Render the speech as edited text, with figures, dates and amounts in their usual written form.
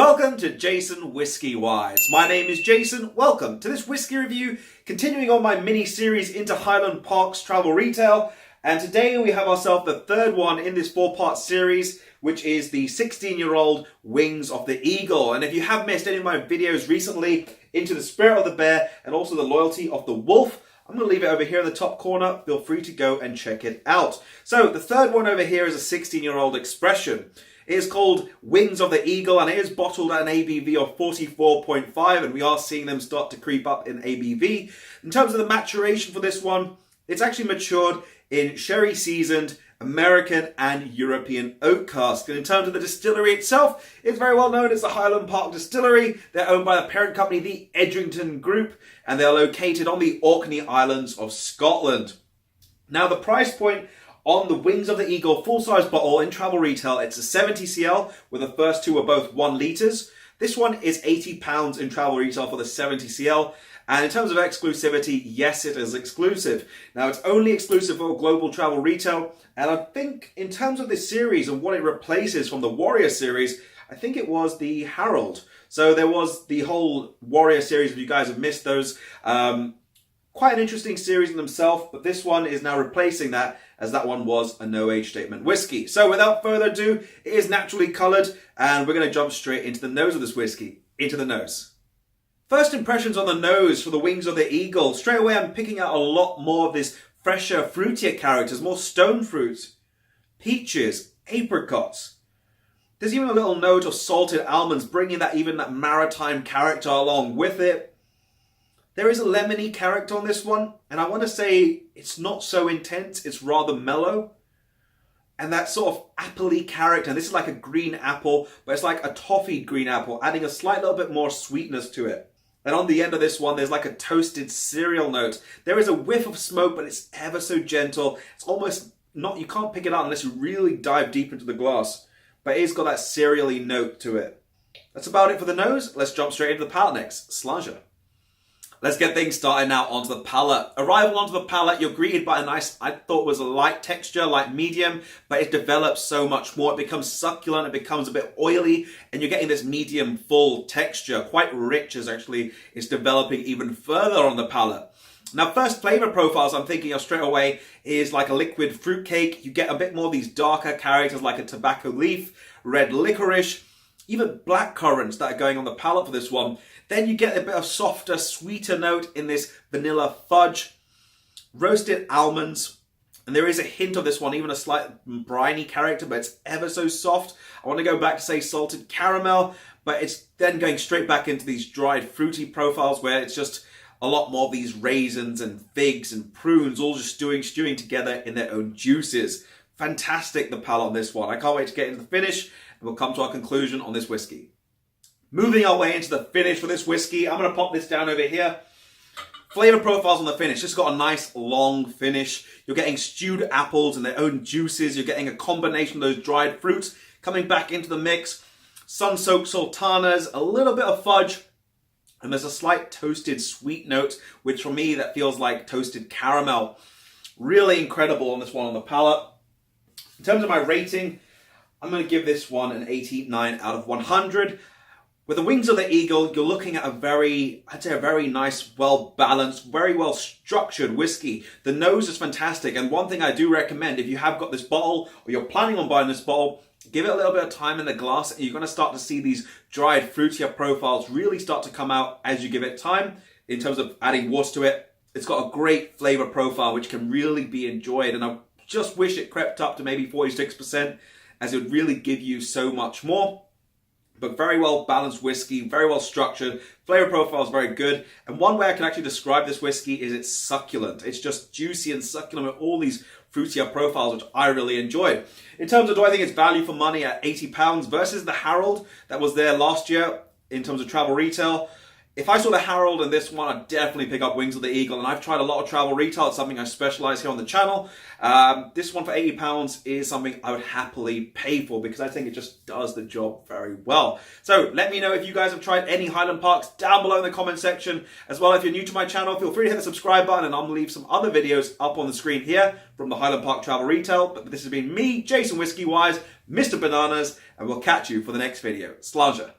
Welcome to JasonWhiskyWise. My name is Jason. Welcome to this whiskey review, continuing on my mini-series into Highland Park's Travel Retail. And today we have ourselves the third one in this four-part series, which is the 16-year-old Wings of the Eagle. And if you have missed any of my videos recently into the Spirit of the Bear and also the Loyalty of the Wolf, I'm going to leave it over here in the top corner. Feel free to go and check it out. So the third one over here is a 16-year-old expression. It is called Wings of the Eagle, and it is bottled at an ABV of 44.5, and we are seeing them start to creep up in ABV. In terms of the maturation for this one, it's actually matured in sherry-seasoned American and European oak cask. And in terms of the distillery itself, it's very well known as the Highland Park Distillery. They're owned by the parent company, the Edrington Group, and they're located on the Orkney Islands of Scotland. Now, the price point on the Wings of the Eagle full-size bottle in travel retail, it's a 70cl, where the first two are both 1 litres. This one is £80 in travel retail for the 70cl. And in terms of exclusivity, yes, it is exclusive. Now, it's only exclusive for global travel retail. And I think in terms of this series and what it replaces from the Warrior series, I think it was the Harold. So there was the whole Warrior series, if you guys have missed those. Quite an interesting series in themselves, but this one is now replacing that, as that one was a no-age statement whiskey. So without further ado, it is naturally coloured, and we're going to jump straight into the nose of this whiskey. Into the nose. First impressions on the nose for the Wings of the Eagle. Straight away, I'm picking out a lot more of this fresher, fruitier characters, more stone fruits, peaches, apricots. There's even a little note of salted almonds, bringing that maritime character along with it. There is a lemony character on this one, and I want to say it's not so intense, it's rather mellow. And that sort of appley character, this is like a green apple, but it's like a toffee green apple, adding a slight little bit more sweetness to it. And on the end of this one, there's like a toasted cereal note. There is a whiff of smoke, but it's ever so gentle. It's almost not, you can't pick it out unless you really dive deep into the glass. But it's got that cereally note to it. That's about it for the nose. Let's jump straight into the palate next. Sláinte. Let's get things started now onto the palate. Arrival onto the palate, you're greeted by a nice, I thought was a light texture, light medium, but it develops so much more. It becomes succulent, it becomes a bit oily, and you're getting this medium full texture, quite rich as actually it's developing even further on the palate. Now, first flavor profiles I'm thinking of straight away is like a liquid fruitcake. You get a bit more of these darker characters like a tobacco leaf, red licorice, even black currants that are going on the palate for this one. Then you get a bit of softer, sweeter note in this vanilla fudge, roasted almonds, and there is a hint of this one, even a slight briny character, but it's ever so soft. I want to go back to say salted caramel, but it's then going straight back into these dried fruity profiles where it's just a lot more of these raisins and figs and prunes all just stewing together in their own juices. Fantastic, the palate on this one. I can't wait to get into the finish, and we'll come to our conclusion on this whiskey. Moving our way into the finish for this whiskey, I'm going to pop this down over here. Flavor profiles on the finish. This has got a nice long finish. You're getting stewed apples and their own juices. You're getting a combination of those dried fruits coming back into the mix. Sun-soaked sultanas, a little bit of fudge, and there's a slight toasted sweet note, which for me that feels like toasted caramel. Really incredible on this one on the palate. In terms of my rating, I'm going to give this one an 89 out of 100. With the Wings of the Eagle, you're looking at a very nice, well-balanced, very well-structured whiskey. The nose is fantastic, and one thing I do recommend, if you have got this bottle, or you're planning on buying this bottle, give it a little bit of time in the glass, and you're going to start to see these dried, fruitier profiles really start to come out as you give it time, in terms of adding water to it. It's got a great flavor profile, which can really be enjoyed, and I just wish it crept up to maybe 46%, as it would really give you so much more. But very well balanced whiskey, very well structured. Flavor profile is very good. And one way I can actually describe this whiskey is it's succulent. It's just juicy and succulent with all these fruitier profiles, which I really enjoyed. In terms of do I think it's value for money at £80 versus the Harold that was there last year in terms of travel retail, if I saw the Harold and this one, I'd definitely pick up Wings of the Eagle. And I've tried a lot of travel retail. It's something I specialize here on the channel. This one for £80 is something I would happily pay for because I think it just does the job very well. So let me know if you guys have tried any Highland Parks down below in the comment section. As well, if you're new to my channel, feel free to hit the subscribe button and I'm going to leave some other videos up on the screen here from the Highland Park Travel Retail. But this has been me, JasonWhiskyWise, Mr. Bananas, and we'll catch you for the next video. Sláinte.